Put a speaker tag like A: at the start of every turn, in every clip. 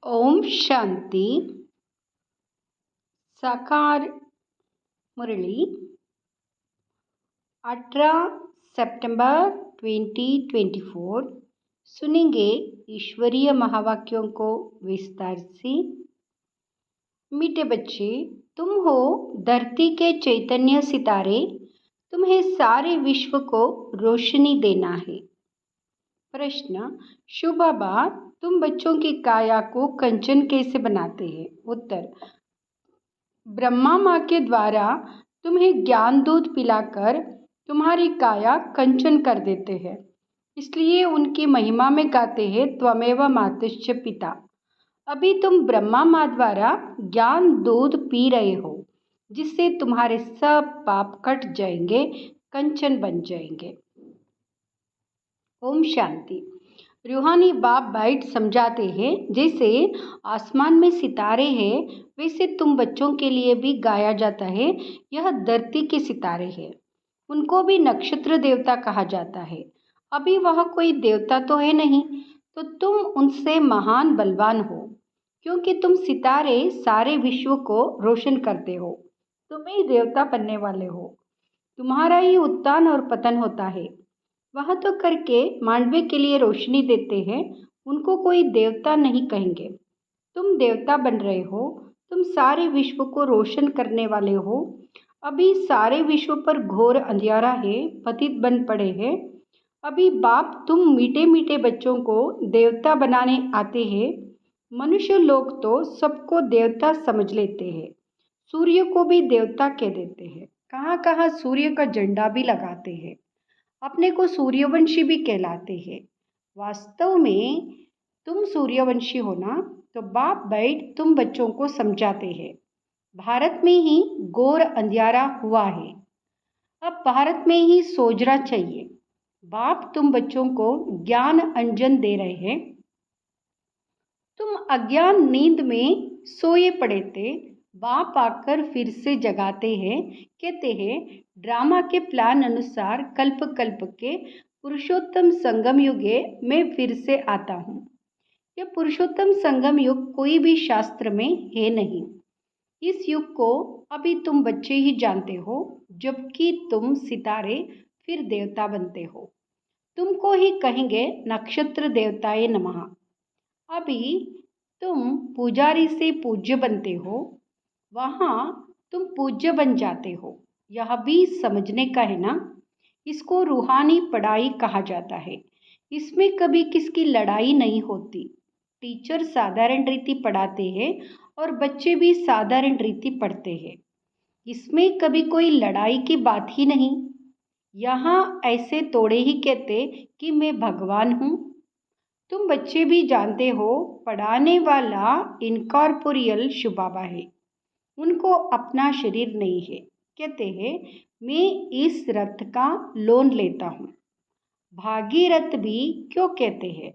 A: ओम शांति। साकार मुरली 18 सितंबर 2024। सुनेंगे ईश्वरीय महावाक्यों को विस्तार से। मीठे बच्चे, तुम हो धरती के चैतन्य सितारे। तुम्हें सारे विश्व को रोशनी देना है। प्रश्न: शिव बाबा, तुम बच्चों की काया को कंचन कैसे बनाते हैं? उत्तर: ब्रह्मा माँ के द्वारा तुम्हें ज्ञान दूध पिलाकर तुम्हारी काया कंचन कर देते हैं। इसलिए उनकी महिमा में गाते हैं, त्वमेव मातश्च पिता। अभी तुम ब्रह्मा माँ द्वारा ज्ञान दूध पी रहे हो, जिससे तुम्हारे सब पाप कट जाएंगे, कंचन बन जाएंगे। ओम शांति। रूहानी बाप बैठ समझाते हैं, जैसे आसमान में सितारे हैं वैसे तुम बच्चों के लिए भी गाया जाता है। यह धरती के सितारे हैं, उनको भी नक्षत्र देवता कहा जाता है। अभी वह कोई देवता तो है नहीं, तो तुम उनसे महान बलवान हो, क्योंकि तुम सितारे सारे विश्व को रोशन करते हो। तुम ही देवता बनने वाले हो। तुम्हारा ही उत्थान और पतन होता है। वह तो करके मांडवे के लिए रोशनी देते हैं, उनको कोई देवता नहीं कहेंगे। तुम देवता बन रहे हो, तुम सारे विश्व को रोशन करने वाले हो। अभी सारे विश्व पर घोर अंधियारा है, पतित बन पड़े हैं। अभी बाप तुम मीठे मीठे बच्चों को देवता बनाने आते हैं। मनुष्य लोग तो सबको देवता समझ लेते हैं, सूर्य को भी देवता कह देते हैं। कहाँ कहाँ सूर्य का झंडा भी लगाते हैं, अपने को सूर्यवंशी भी कहलाते हैं। वास्तव में तुम सूर्यवंशी हो ना, तो बाप बैठ तुम बच्चों को समझाते हैं। भारत में ही घोर अंधियारा हुआ है, अब भारत में ही सोचना चाहिए। बाप तुम बच्चों को ज्ञान अंजन दे रहे हैं। तुम अज्ञान नींद में सोए पड़े थे, बाप आकर फिर से जगाते हैं। कहते हैं, ड्रामा के प्लान अनुसार कल्प कल्प के पुरुषोत्तम संगम युगे मैं फिर से आता हूँ। यह पुरुषोत्तम संगम युग कोई भी शास्त्र में है नहीं। इस युग को अभी तुम बच्चे ही जानते हो, जबकि तुम सितारे फिर देवता बनते हो। तुमको ही कहेंगे नक्षत्र देवताए नमः। अभी तुम पुजारी से पूज्य बनते हो, वहाँ तुम पूज्य बन जाते हो। यह भी समझने का है ना। इसको रूहानी पढ़ाई कहा जाता है। इसमें कभी किसकी लड़ाई नहीं होती। टीचर साधारण रीति पढ़ाते हैं और बच्चे भी साधारण रीति पढ़ते हैं। इसमें कभी कोई लड़ाई की बात ही नहीं। यहाँ ऐसे तोड़े ही कहते कि मैं भगवान हूँ। तुम बच्चे भी जानते हो, पढ़ाने वाला इनकॉर्पोरियल शिव बाबा है, उनको अपना शरीर नहीं है। कहते हैं, मैं इस रथ का लोन लेता हूँ। भागीरथ भी क्यों कहते हैं?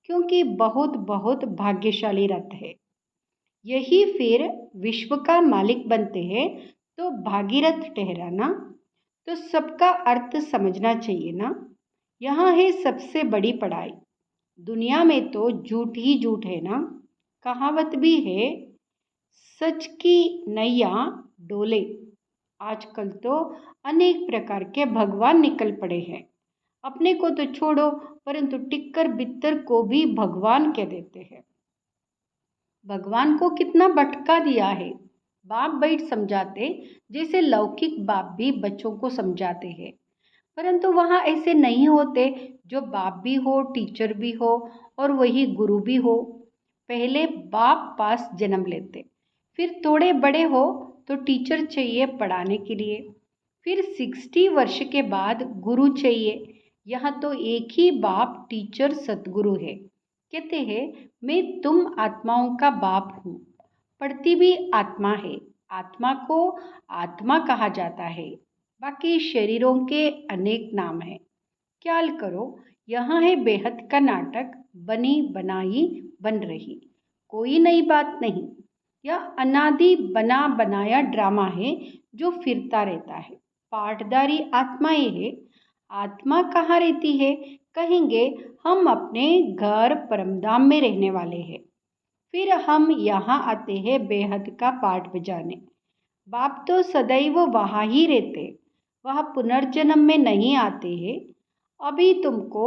A: क्योंकि बहुत बहुत भाग्यशाली रथ है। यही फिर विश्व का मालिक बनते हैं, तो भागीरथ ठहराना। तो सबका अर्थ समझना चाहिए ना। यहाँ है सबसे बड़ी पढ़ाई। दुनिया में तो झूठ ही झूठ है ना। कहावत भी है, सच की नैया डोले। आजकल तो अनेक प्रकार के भगवान निकल पड़े हैं। अपने को तो छोड़ो, परंतु टिक्कर बित्तर को भी भगवान कह देते हैं। भगवान को कितना भटका दिया है। बाप बैठ समझाते, जैसे लौकिक बाप भी बच्चों को समझाते हैं, परंतु वहाँ ऐसे नहीं होते जो बाप भी हो, टीचर भी हो और वही गुरु भी हो। पहले बाप पास जन्म लेते, फिर थोड़े बड़े हो तो टीचर चाहिए पढ़ाने के लिए, फिर 60 वर्ष के बाद गुरु चाहिए। यहाँ तो एक ही बाप टीचर सतगुरु है। कहते हैं, मैं तुम आत्माओं का बाप हूँ। पढ़ती भी आत्मा है। आत्मा को आत्मा कहा जाता है। बाकी शरीरों के अनेक नाम हैं। ख्याल करो, यहाँ है बेहद का नाटक, बनी बनाई बन रही, कोई नई बात नहीं। यह अनादि बना बनाया ड्रामा है जो फिरता रहता है। पाठदारी आत्माएं है। आत्मा कहाँ रहती है? कहेंगे, हम अपने घर परमधाम में रहने वाले हैं। फिर हम यहाँ आते हैं बेहद का पाठ बजाने। बाप तो सदैव वहाँ ही रहते, वह पुनर्जन्म में नहीं आते हैं। अभी तुमको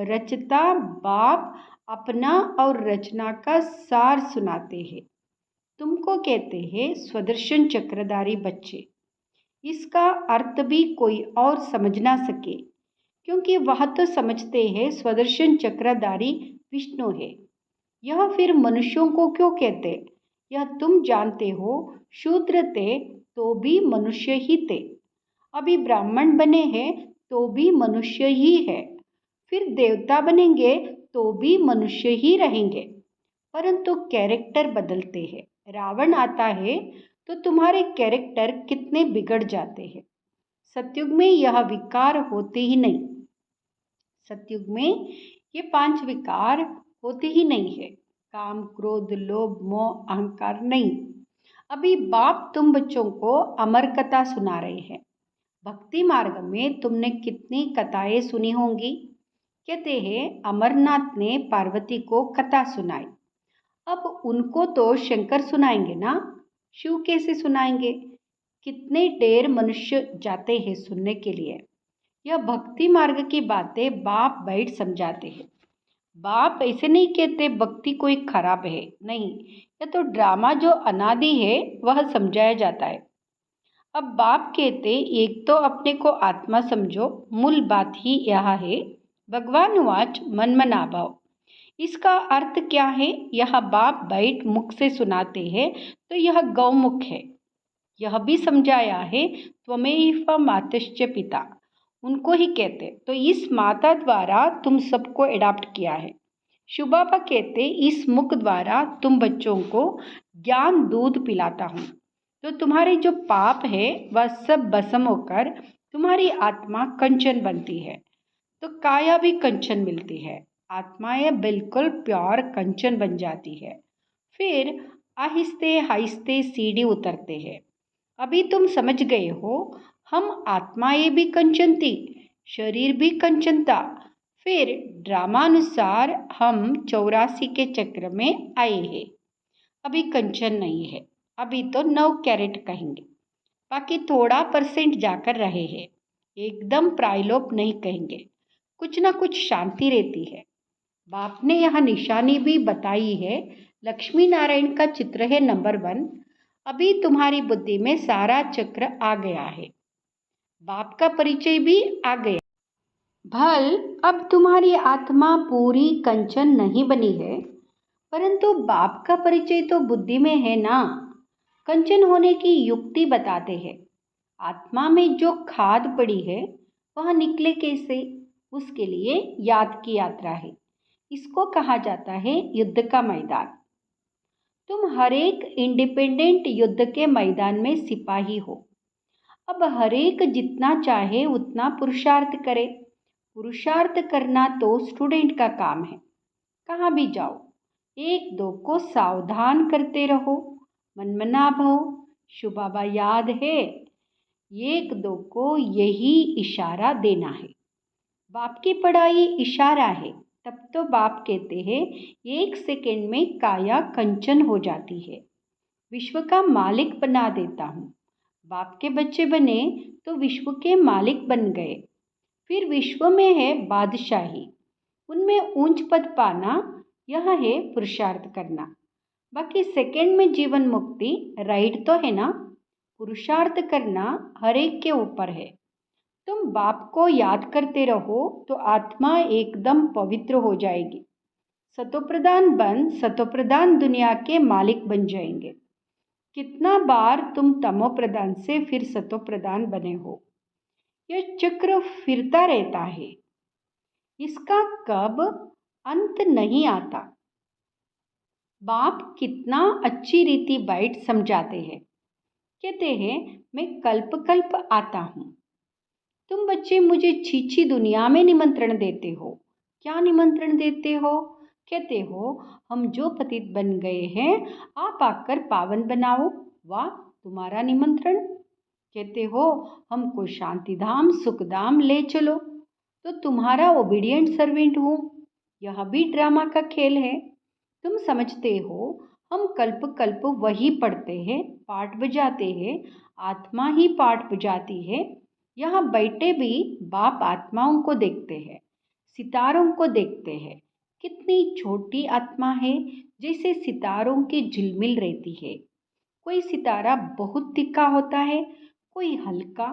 A: रचता बाप अपना और रचना का सार सुनाते हैं। तुमको कहते हैं स्वदर्शन चक्रधारी बच्चे। इसका अर्थ भी कोई और समझ ना सके, क्योंकि वह तो समझते हैं स्वदर्शन चक्रधारी विष्णु है। यह फिर मनुष्यों को क्यों कहते? यह तुम जानते हो। शूद्र थे तो भी मनुष्य ही थे, अभी ब्राह्मण बने हैं तो भी मनुष्य ही है, फिर देवता बनेंगे तो भी मनुष्य ही रहेंगे, परंतु कैरेक्टर बदलते हैं। रावण आता है तो तुम्हारे कैरेक्टर कितने बिगड़ जाते हैं। सतयुग में यह विकार होते ही नहीं। सतयुग में ये 5 विकार होते ही नहीं है। काम, क्रोध, लोभ, मोह, अहंकार नहीं। अभी बाप तुम बच्चों को अमर कथा सुना रहे हैं। भक्ति मार्ग में तुमने कितनी कथाएं सुनी होंगी। कहते हैं अमरनाथ ने पार्वती को कथा सुनाई। अब उनको तो शंकर सुनाएंगे ना, शिव कैसे सुनाएंगे? कितने ढेर मनुष्य जाते हैं सुनने के लिए। यह भक्ति मार्ग की बातें बाप बैठ समझाते हैं। बाप ऐसे नहीं कहते भक्ति कोई खराब है, नहीं, यह तो ड्रामा जो अनादि है वह समझाया जाता है। अब बाप कहते एक तो अपने को आत्मा समझो, मूल बात ही यह है। भगवान वाच मन मना भाव। इसका अर्थ क्या है? यह बाप बैठ मुख से सुनाते हैं तो यह गौमुख है। यह भी समझाया है त्वमेव मातश्च पिता, उनको ही कहते। तो इस माता द्वारा तुम सबको एडाप्ट किया है। शिव बाबा कहते इस मुख द्वारा तुम बच्चों को ज्ञान दूध पिलाता हूँ। तो तुम्हारे जो पाप है वह सब भस्म होकर तुम्हारी आत्मा कंचन बनती है, तो काया भी कंचन मिलती है। आत्माएं बिल्कुल प्योर कंचन बन जाती है। फिर आहिस्ते आहिस्ते सीढ़ी उतरते हैं। अभी तुम समझ गए हो, हम आत्माएं भी कंचन थी, शरीर भी कंचन था। फिर ड्रामानुसार हम 84 के चक्र में आए हैं। अभी कंचन नहीं है, अभी तो 9 कैरेट कहेंगे, बाकी थोड़ा % जाकर रहे हैं। एकदम प्रायलोप नहीं कहेंगे, कुछ ना कुछ शांति रहती है। बाप ने यह निशानी भी बताई है। लक्ष्मी नारायण का चित्र है नंबर 1। अभी तुम्हारी बुद्धि में सारा चक्र आ गया है, बाप का परिचय भी आ गया। भल अब तुम्हारी आत्मा पूरी कंचन नहीं बनी है, परंतु बाप का परिचय तो बुद्धि में है ना। कंचन होने की युक्ति बताते हैं। आत्मा में जो खाद पड़ी है वह निकले कैसे, उसके लिए याद की यात्रा है। इसको कहा जाता है युद्ध का मैदान। तुम हर एक इंडिपेंडेंट युद्ध के मैदान में सिपाही हो। अब हर एक जितना चाहे उतना पुरुषार्थ करे। पुरुषार्थ करना तो स्टूडेंट का काम है। कहाँ भी जाओ, एक दो को सावधान करते रहो, मनमना भव। शिव बाबा याद है, एक दो को यही इशारा देना है। बाप की पढ़ाई इशारा है। तब तो बाप कहते हैं 1 सेकेंड में काया कंचन हो जाती है, विश्व का मालिक बना देता हूँ। बाप के बच्चे बने तो विश्व के मालिक बन गए। फिर विश्व में है बादशाही, उनमें ऊंच पद पाना, यह है पुरुषार्थ करना। बाकी सेकंड में जीवन मुक्ति राइट तो है ना। पुरुषार्थ करना हर एक के ऊपर है। तुम बाप को याद करते रहो तो आत्मा एकदम पवित्र हो जाएगी। सतोप्रधान बन सतोप्रधान दुनिया के मालिक बन जाएंगे। कितना बार तुम तमोप्रधान से फिर सतोप्रधान बने हो। यह चक्र फिरता रहता है, इसका कब अंत नहीं आता। बाप कितना अच्छी रीति बैठ समझाते हैं। कहते हैं मैं कल्प कल्प आता हूँ। तुम बच्चे मुझे छीछी दुनिया में निमंत्रण देते हो। क्या निमंत्रण देते हो? कहते हो हम जो पतित बन गए हैं आप आकर पावन बनाओ। वाह, तुम्हारा निमंत्रण। कहते हो हमको शांतिधाम सुखधाम ले चलो, तो तुम्हारा ओबीडियंट सर्वेंट हूँ। यह भी ड्रामा का खेल है। तुम समझते हो हम कल्प कल्प वही पढ़ते हैं, पाठ बजाते हैं, आत्मा ही पाठ बजाती है। यहाँ बैठे भी बाप आत्माओं को देखते हैं, सितारों को देखते हैं। कितनी छोटी आत्मा है, जैसे सितारों की झिलमिल रहती है। कोई सितारा बहुत तीखा होता है, कोई हल्का,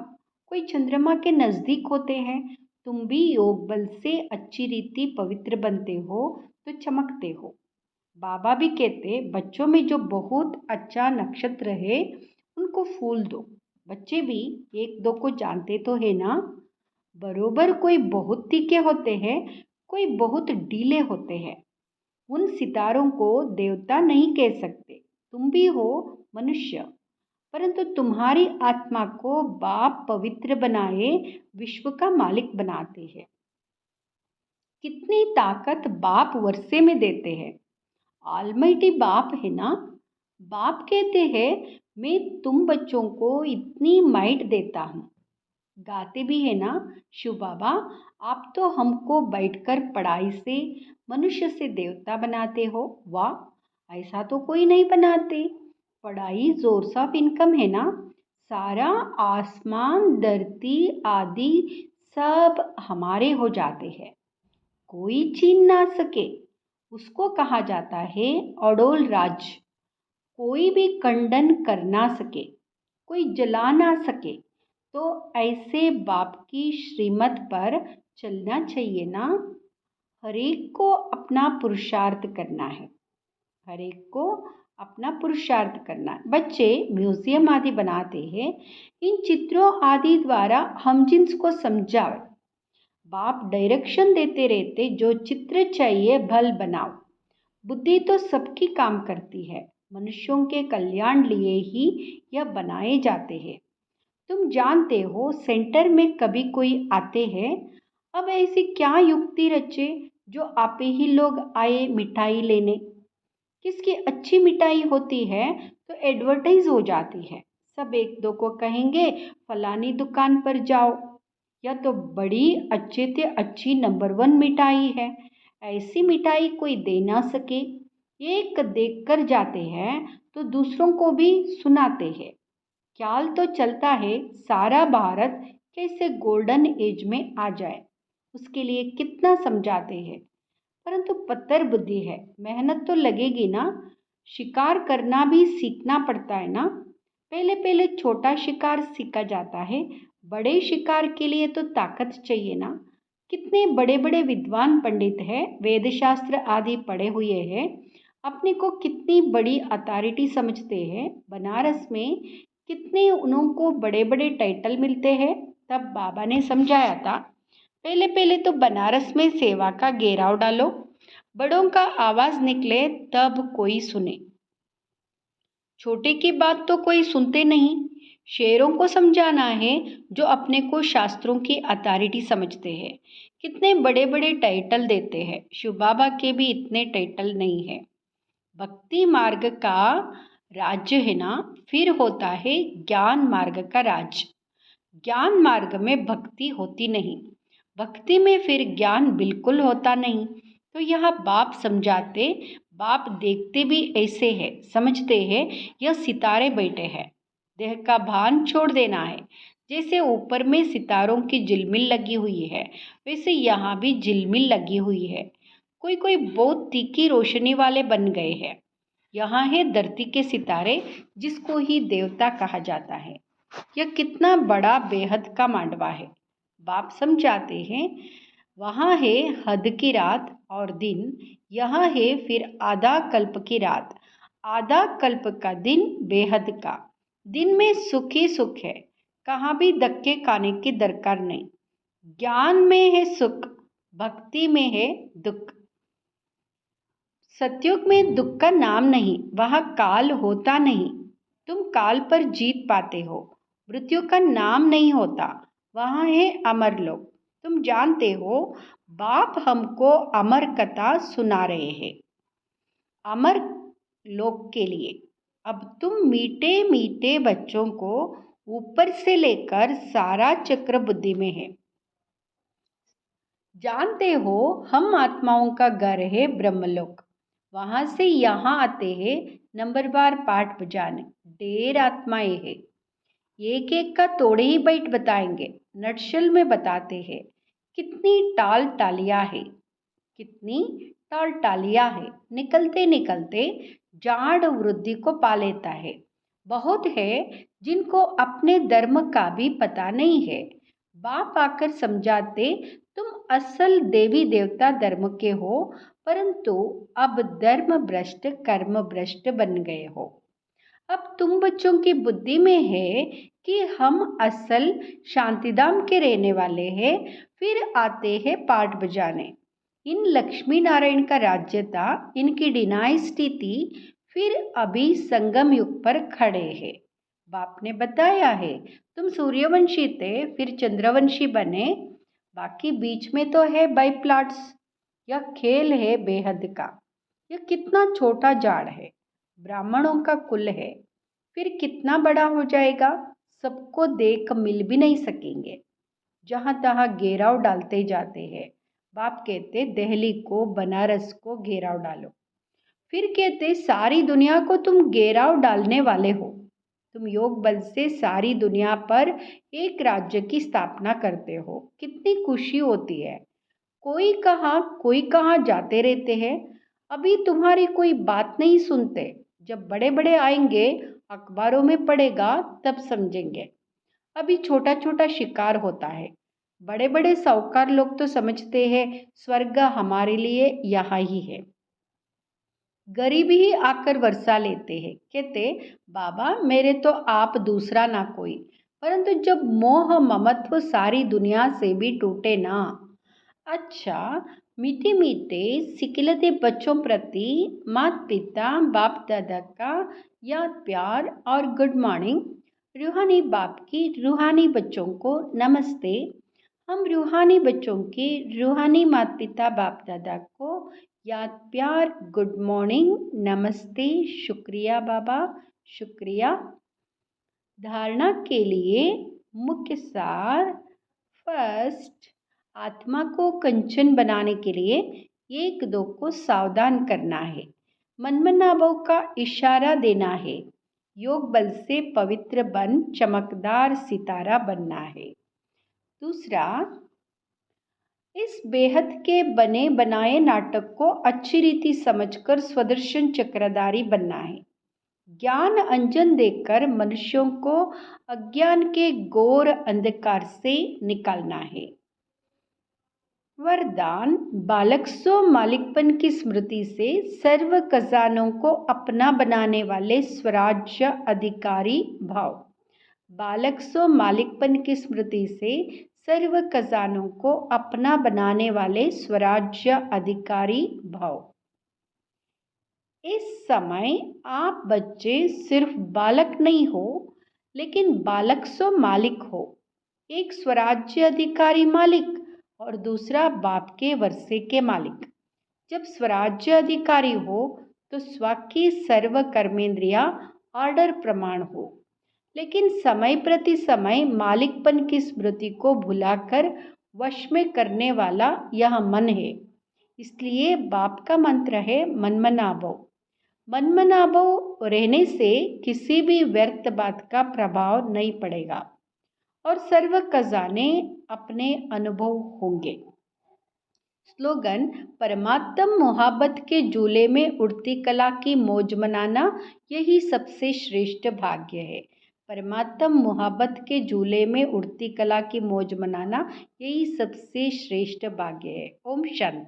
A: कोई चंद्रमा के नजदीक होते हैं। तुम भी योग बल से अच्छी रीति पवित्र बनते हो तो चमकते हो। बाबा भी कहते बच्चों में जो बहुत अच्छा नक्षत्र है उनको फूल दो। बच्चे भी एक दो को जानते तो है ना। बरोबर कोई बहुत तीखे होते हैं, कोई बहुत ढीले होते हैं। उन सितारों को देवता नहीं कह सकते। तुम भी हो मनुष्य, परंतु तुम्हारी आत्मा को बाप पवित्र बनाए विश्व का मालिक बनाते हैं। कितनी ताकत बाप वर्षे में देते हैं। ऑलमाइटी बाप है ना। बाप कहते हैं मैं तुम बच्चों को इतनी माइट देता हूँ। गाते भी है ना शिव बाबा, आप तो हमको बैठकर पढ़ाई से मनुष्य से देवता बनाते हो। वाह, ऐसा तो कोई नहीं बनाते। पढ़ाई सोर्स ऑफ इनकम है ना। सारा आसमान धरती आदि सब हमारे हो जाते हैं, कोई छीन ना सके। उसको कहा जाता है अडोल राज। कोई भी खंडन कर ना सके, कोई जला ना सके। तो ऐसे बाप की श्रीमत पर चलना चाहिए ना। हर एक को अपना पुरुषार्थ करना है, हर एक को अपना पुरुषार्थ करना है। बच्चे म्यूजियम आदि बनाते हैं, इन चित्रों आदि द्वारा हम जिन्स को समझावे। बाप डायरेक्शन देते रहते, जो चित्र चाहिए भल बनाओ। बुद्धि तो सबकी काम करती है, मनुष्यों के कल्याण लिए ही यह बनाए जाते हैं। तुम जानते हो सेंटर में कभी कोई आते हैं। अब ऐसी क्या युक्ति रचे जो आपे ही लोग आए मिठाई लेने। किसकी अच्छी मिठाई होती है तो एडवर्टाइज हो जाती है। सब एक दो को कहेंगे फलानी दुकान पर जाओ, या तो बड़ी अच्छे से अच्छी नंबर 1 मिठाई है। ऐसी मिठाई कोई दे ना सके। एक देख कर जाते हैं तो दूसरों को भी सुनाते हैं। ख्याल तो चलता है सारा भारत कैसे गोल्डन एज में आ जाए, उसके लिए कितना समझाते हैं। परंतु पत्थर बुद्धि है, मेहनत तो लगेगी ना। शिकार करना भी सीखना पड़ता है ना। पहले पहले छोटा शिकार सीखा जाता है, बड़े शिकार के लिए तो ताकत चाहिए ना। कितने बड़े बड़े विद्वान पंडित हैं, वेद शास्त्र आदि पढ़े हुए हैं, अपने को कितनी बड़ी अथॉरिटी समझते हैं। बनारस में कितने उनको बड़े बड़े टाइटल मिलते हैं। तब बाबा ने समझाया था पहले पहले तो बनारस में सेवा का घेराव डालो, बड़ों का आवाज निकले तब कोई सुने। छोटे की बात तो कोई सुनते नहीं। शेरों को समझाना है जो अपने को शास्त्रों की अथॉरिटी समझते हैं। कितने बड़े बड़े टाइटल देते हैं। शिव बाबा के भी इतने टाइटल नहीं है। भक्ति मार्ग का राज्य है ना, फिर होता है ज्ञान मार्ग का राज। ज्ञान मार्ग में भक्ति होती नहीं, भक्ति में फिर ज्ञान बिल्कुल होता नहीं। तो यह बाप समझाते, बाप देखते भी ऐसे है, समझते हैं यह सितारे बैठे हैं। देह का भान छोड़ देना है। जैसे ऊपर में सितारों की झिलमिल लगी हुई है, वैसे यहाँ भी झिलमिल लगी हुई है। कोई कोई बहुत तीखी रोशनी वाले बन गए हैं। यहाँ है धरती के सितारे, जिसको ही देवता कहा जाता है। यह कितना बड़ा बेहद का मांडवा है। बाप समझाते हैं वहाँ है हद की रात और दिन, यहाँ है फिर आधा कल्प की रात। आधा कल्प का दिन बेहद का। दिन में सुख ही सुख है, कहाँ भी धक्के खाने की दरकार नहीं। ज्ञान में है सुख, भक्ति में है दुख। सतयुग में दुख का नाम नहीं, वहाँ काल होता नहीं। तुम काल पर जीत पाते हो। मृत्यु का नाम नहीं होता, वहाँ है अमर लोक। तुम जानते हो बाप हमको अमर कथा सुना रहे हैं, अमर लोक के लिए। अब तुम मीठे मीठे बच्चों को ऊपर से लेकर सारा चक्र बुद्धि में है। जानते हो हम आत्माओं का घर है ब्रह्मलोक। वहाँ से यहाँ आते हैं नंबरवार पाठ बजाने, ढेर आत्माएं हैं। एक एक का तोड़े ही बैठ बताएंगे, नटशल में बताते हैं। कितनी टाल टालियां है, कितनी टाल टालियां है, निकलते निकलते जाड़ वृद्धि को पा लेता है। बहुत है जिनको अपने धर्म का भी पता नहीं है। बाप आकर समझाते, तुम असल देवी देवता धर्म के हो, परंतु अब धर्म भ्रष्ट कर्म भ्रष्ट बन गए हो। अब तुम बच्चों की बुद्धि में है कि हम असल शांतिधाम के रहने वाले हैं, फिर आते हैं पाठ बजाने। इन लक्ष्मी नारायण का राज्य था, इनकी डिनाइस्टी थी, फिर अभी संगम युग पर खड़े हैं। बाप ने बताया है, तुम सूर्यवंशी थे, फिर चंद्रवंशी बने, बाकी बीच में तो है बाई प्लाट्स। यह खेल है बेहद का। यह कितना छोटा झाड़ है, ब्राह्मणों का कुल है, फिर कितना बड़ा हो जाएगा, सबको देख मिल भी नहीं सकेंगे। जहाँ तहाँ घेराव डालते जाते हैं। बाप कहते दिल्ली को, बनारस को घेराव डालो, फिर कहते सारी दुनिया को तुम घेराव डालने वाले हो। तुम योग बल से सारी दुनिया पर एक राज्य की स्थापना करते हो, कितनी खुशी होती है। कोई कहाँ जाते रहते हैं। अभी तुम्हारी कोई बात नहीं सुनते, जब बड़े बड़े आएंगे, अखबारों में पड़ेगा, तब समझेंगे। अभी छोटा छोटा शिकार होता है। बड़े बड़े साहूकार लोग तो समझते हैं स्वर्ग हमारे लिए यहाँ ही है। गरीब ही आकर वर्षा लेते हैं, कहते बाबा मेरे तो आप दूसरा ना कोई। परंतु जब मोह ममत्व सारी दुनिया से भी टूटे ना। अच्छा, मीठे मीठे सिकिलते बच्चों प्रति माता पिता बाप दादा का याद प्यार और गुड मॉर्निंग। रूहानी बाप की रूहानी बच्चों को नमस्ते। हम रूहानी बच्चों की रूहानी माता पिता बाप दादा को याद प्यार गुड मॉर्निंग नमस्ते शुक्रिया बाबा शुक्रिया। धारणा के लिए मुख्य सार। फर्स्ट, आत्मा को कंचन बनाने के लिए एक दो को सावधान करना है, मनमनाभव का इशारा देना है, योग बल से पवित्र बन चमकदार सितारा बनना है। दूसरा, इस बेहद के बने बनाए नाटक को अच्छी रीति समझकर स्वदर्शन चक्रधारी बनना है, ज्ञान अंजन देकर मनुष्यों को अज्ञान के घोर अंधकार से निकालना है। वरदान, बालक सो मालिकपन की स्मृति से सर्व खजानों को अपना बनाने वाले स्वराज्य अधिकारी भाव। बालक सो मालिकपन की स्मृति से सर्व खजानों को अपना बनाने वाले स्वराज्य अधिकारी भाव। इस समय आप बच्चे सिर्फ बालक नहीं हो, लेकिन बालक सो मालिक हो। एक स्वराज्य अधिकारी मालिक और दूसरा बाप के वर्षे के मालिक। जब स्वराज्य अधिकारी हो तो स्व की सर्व कर्मेंद्रिया ऑर्डर प्रमाण हो, लेकिन समय प्रति समय मालिकपन की स्मृति को भुलाकर वश में करने वाला यह मन है। इसलिए बाप का मंत्र है मनमनाभव। मनमनाभव रहने से किसी भी व्यर्थ बात का प्रभाव नहीं पड़ेगा और सर्व खजाने अपने अनुभव होंगे। स्लोगन, परमात्म मोहब्बत के झूले में उड़ती कला की मौज मनाना यही सबसे श्रेष्ठ भाग्य है। परमात्म मोहब्बत के झूले में उड़ती कला की मौज मनाना यही सबसे श्रेष्ठ भाग्य है। ओम शांति।